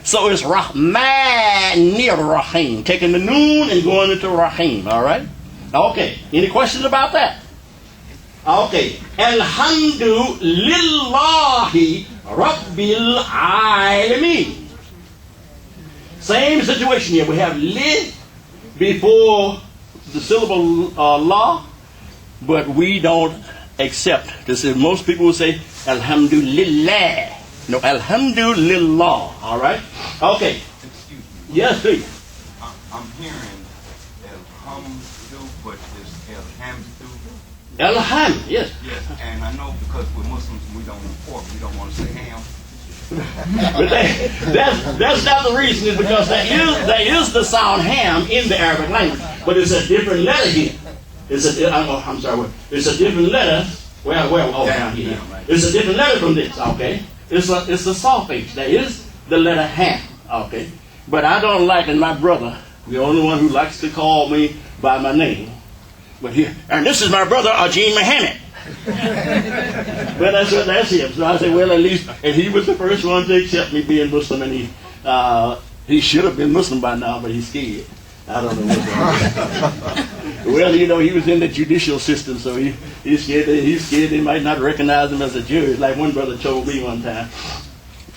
So it's Rahmanir Rahim. Taking the noon and going into Rahim. All right? Okay. Any questions about that? Okay. Alhamdulillahi Rabbil Alameen. Same situation here. We have li before the syllable la, but we don't accept. This is, most people will say Alhamdulillah. No, Alhamdulillah. All right? Okay. Excuse me. Yes, please. I'm hearing Alhamdu, but it's Alhamdu. Alham, yes. Yes, and I know because we're Muslims, we don't eat pork. We don't want to say ham. But that's not the reason. Is because there is the sound ham in the Arabic language, but it's a different letter here. It's a different letter. Down here. It's a different letter from this. Okay, it's a soft H. There is the letter ham. Okay, but I don't like it. My brother, the only one who likes to call me by my name. But here, and this is my brother Ajeen Muhammad. But that's him. So I say, well, at least, and he was the first one to accept me being Muslim, and he should have been Muslim by now, but he's scared. I don't know what's wrong. Well, you know, he was in the judicial system, so he's scared. He's scared they might not recognize him as a judge. Like one brother told me one time.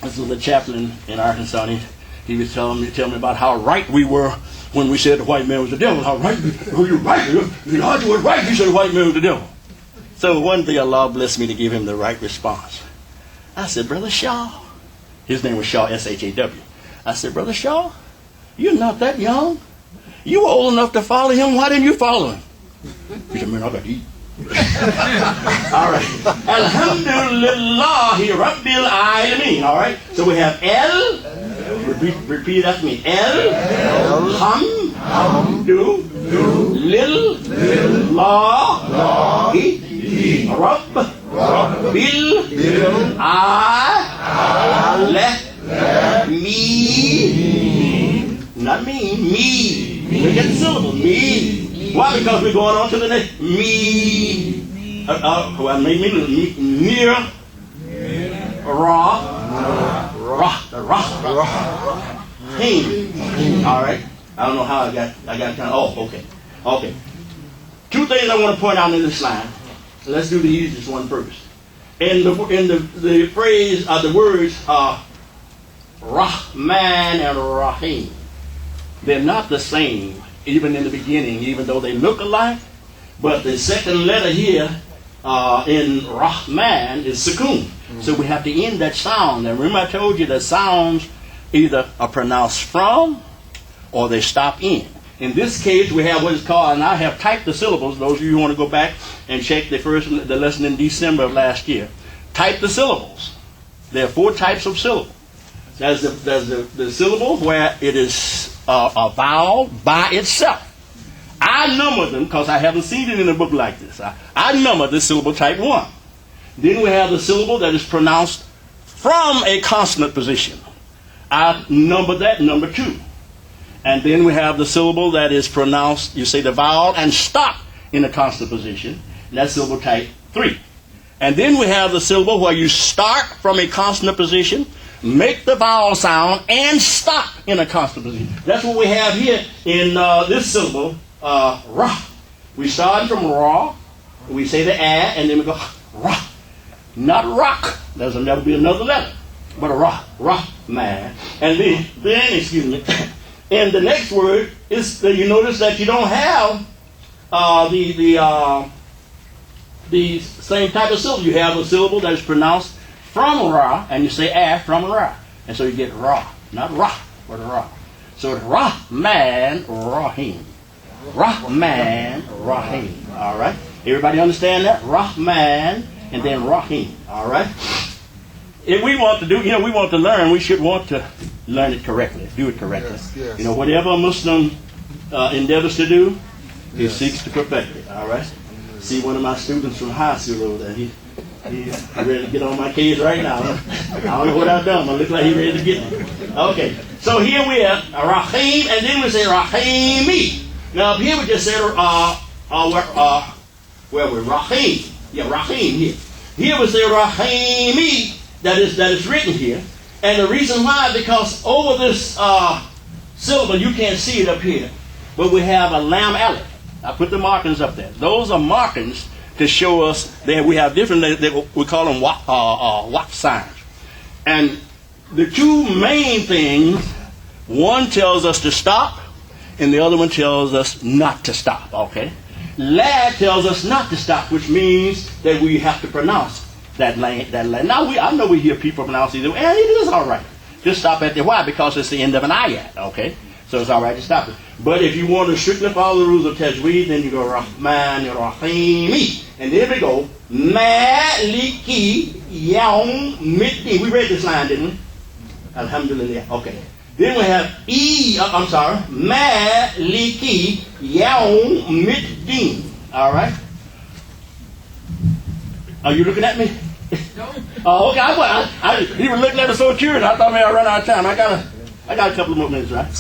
This was a chaplain in Arkansas. And he was telling me about how right we were when we said the white man was the devil. How right you're right. You was right. You said the white man was the devil. So one day Allah blessed me to give him the right response. I said, Brother Shaw. His name was Shaw, S-H-A-W. I said, Brother Shaw, you're not that young. You were old enough to follow him. Why didn't you follow him? He said, man, I got to eat. All right. Alhamdulillahi Rabbil Alameen. All right. So we have El. Repeat after me. El. Ham. Do. Lil. La. He. Rabb. Bil. Me. Not me. Me. Look at the syllable. Me. Why? Because we're going on to the next. Me. Near. Ra. Him. All right. I don't know how I got kind of. Oh, okay. Okay. Two things I want to point out in this line. Let's do the easiest one first. In the phrase, the words Rahman and Rahim. They're not the same, even in the beginning, even though they look alike. But the second letter here in Rahman is Sukoon. Mm-hmm. So we have to end that sound. And remember I told you that sounds either are pronounced from or they stop in. In this case, we have what is called, and I have typed the syllables. Those of you who want to go back and check the lesson in December of last year. Type the syllables. There are 4 types of syllables. There's the syllable where it is a vowel by itself. I number them because I haven't seen it in a book like this. I number the syllable type 1. Then we have the syllable that is pronounced from a consonant position. I number that number 2. And then we have the syllable that is pronounced, you say the vowel, and stop in a consonant position. And that's syllable type 3. And then we have the syllable where you start from a consonant position, make the vowel sound, and stop in a consonant position. That's what we have here in this syllable, ra. We start from ra, we say the a, and then we go ra. Not rock. There's never be another letter, but a ra, man. And then excuse me. And the next word is you notice that you don't have the same type of syllable. You have a syllable that is pronounced from ra, and you say ah from ra, and so you get ra, not ra, but ra. So it's Rahman Rahim. Rahman Rahim. All right. Everybody understand that? Rahman and then Rahim. All right. If we want to do, we want to learn. We should want to learn it correctly, do it correctly. Yes. Whatever a Muslim endeavors to do, he seeks to perfect it. All right. See one of my students from high school over there. He's ready to get on my case right now. I don't know what I've done, but it looks like he's ready to get me. Okay. So here we have Rahim, and then we say Rahimi. Now up here we just said where we're Rahim. Yeah, Rahim here. Here we say Rahimi. That is written here. And the reason why, because over this syllable, you can't see it up here, but we have a lam alif. I put the markings up there. Those are markings to show us that we have different, we call them waqf signs. And the two main things, one tells us to stop, and the other one tells us not to stop, okay? La tells us not to stop, which means that we have to pronounce that la. Now, I know we hear people pronounce it, and it is all right. Just stop at the why, because it's the end of an ayat, okay? So it's all right to stop it. But if you want to strictly follow the rules of tajweed, then you go Rahman, Rahimi. And there we go. Maliki Yawmiddin. We read this line, didn't we? Alhamdulillah. Okay. Then we have Maliki Yawmiddin. All right. Are you looking at me? No. Oh, okay. He was looking at us so curious. I thought maybe I run out of time. I got a couple of more minutes, right?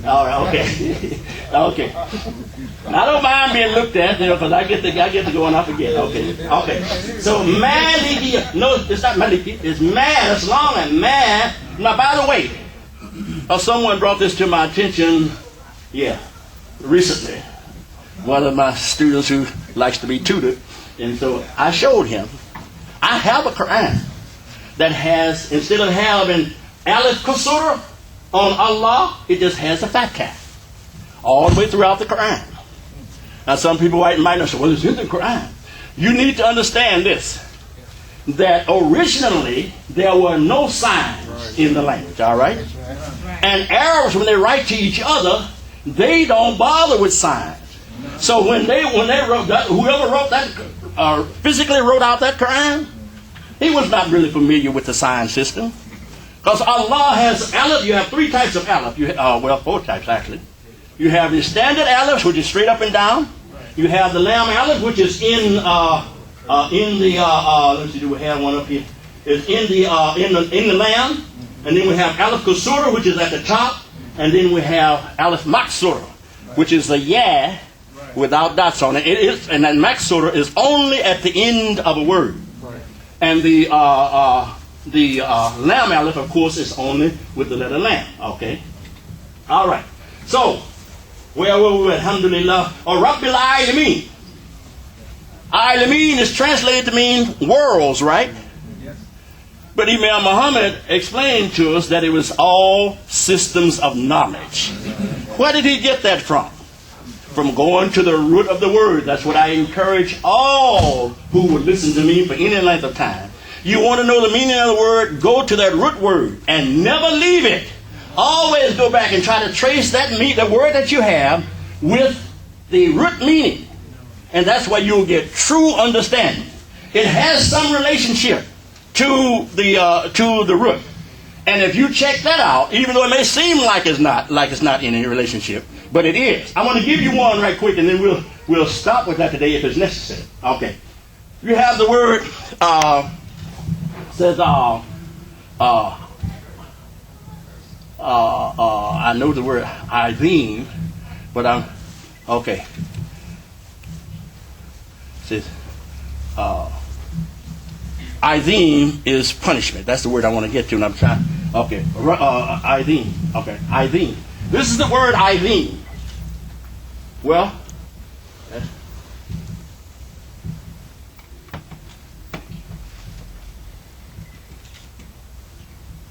All right. Okay. Okay. I don't mind being looked at, because I get to go and I forget. Okay. Okay. So Maliki. No, it's not Maliki. It's Mad. It's long and Mad. Now, by the way, someone brought this to my attention. Yeah, recently. One of my students who likes to be tutored, and so I showed him. I have a Quran that has, instead of having Alif Kasura on Allah, it just has a fat cat all the way throughout the Quran. Now, some people might not say, well, it's in the Quran. You need to understand this, that originally there were no signs in the language, all right? And Arabs, when they write to each other, they don't bother with signs. So when they wrote that, whoever wrote that, physically wrote out that Quran, he was not really familiar with the sign system. Because Allah has Aleph. You have three types of Aleph. Four types actually. You have the standard Aleph, which is straight up and down. You have the Lam Aleph, which is in the let's see, do we have one up here? It's in the Lam, and then we have Aleph Kasura, which is at the top, and then we have Aleph Maksura, which is the Ya without dots on it. And that Maksura is only at the end of a word, and the Lam Aleph, of course, is only with the letter Lam. Okay, all right. So where were we? Alhamdulillah. Or Rabbil Alameen. Alameen is translated to mean worlds, right? Yes. But Imam Muhammad explained to us that it was all systems of knowledge. Where did he get that from? From going to the root of the word. That's what I encourage all who would listen to me for any length of time. You want to know the meaning of the word? Go to that root word and never leave it. Always go back and try to trace that the word that you have with the root meaning. And that's why you'll get true understanding. It has some relationship to the root. And if you check that out, even though it may seem like it's not in any relationship, but it is. I want to give you one right quick, and then we'll stop with that today if it's necessary. Okay. You have the word says I know the word Izim, but I'm okay. It says Izim is punishment. That's the word I want to get to, and I'm trying. Okay, Izim. Okay, Izim. This is the word Izim. Well,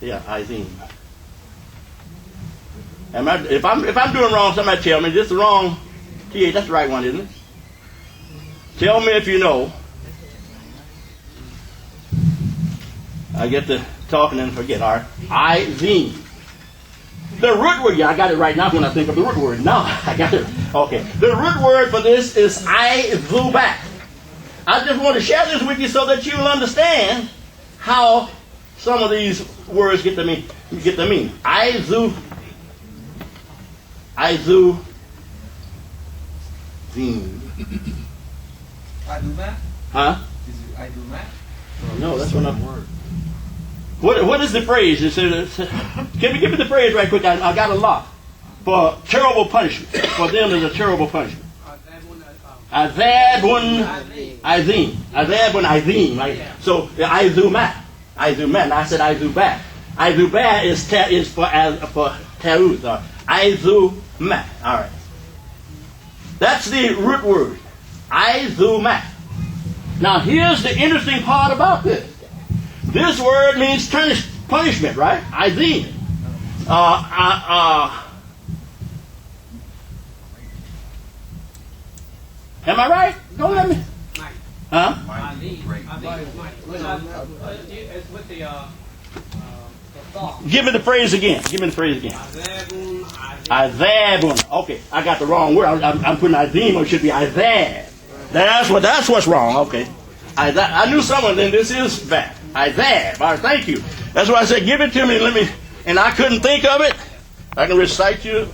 yeah, Izim. If I'm doing wrong, somebody tell me. This is the wrong. Yeah, that's the right one, isn't it? Tell me if you know. I get to talking and forget. All right. Izim. The root word. Yeah, I got it right now when I think of the root word. No, I got it. Okay. The root word for this is Izubak. I just want to share this with you so that you'll understand how some of these words get the meaning. Izuzim. Idumat? Huh? Is it Idumat? No, that's what I'm. What is the phrase? Can we give me the phrase right quick? I got a lot. For terrible punishment. For them is a terrible punishment. Azabun Azim. Azabun Azim. Right? So Izumat. Izumat. And I said Izubat. Izubah is for ta'ud, or Izumah. All right. That's the root word. Izumah. Now here's the interesting part about this. This word means punishment, right? Izim. Am I right? Don't let me. Huh? Give me the phrase again. Azabun. Okay, I got the wrong word. I'm putting azim, or it should be azab. That's what's wrong. Okay. I knew someone, then this is bad. Azab. All right, thank you. That's why I said, give it to me. And I couldn't think of it. I can recite you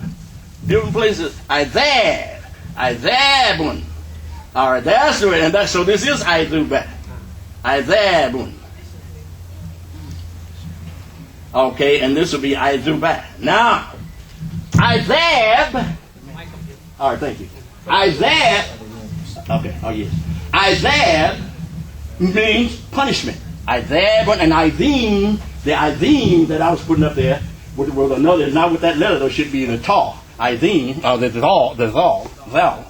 different places. Azab. Azabun. All right, that's the way. And so this is Izubah. Izabun. Okay, and this will be Izubah. Now, Izab. All right, thank you. Izab. Okay, oh yes. Izab means punishment. Izabun and Izim. The Izim that I was putting up there with another, not with that letter, though, should be the Taw. Izim, the Zal.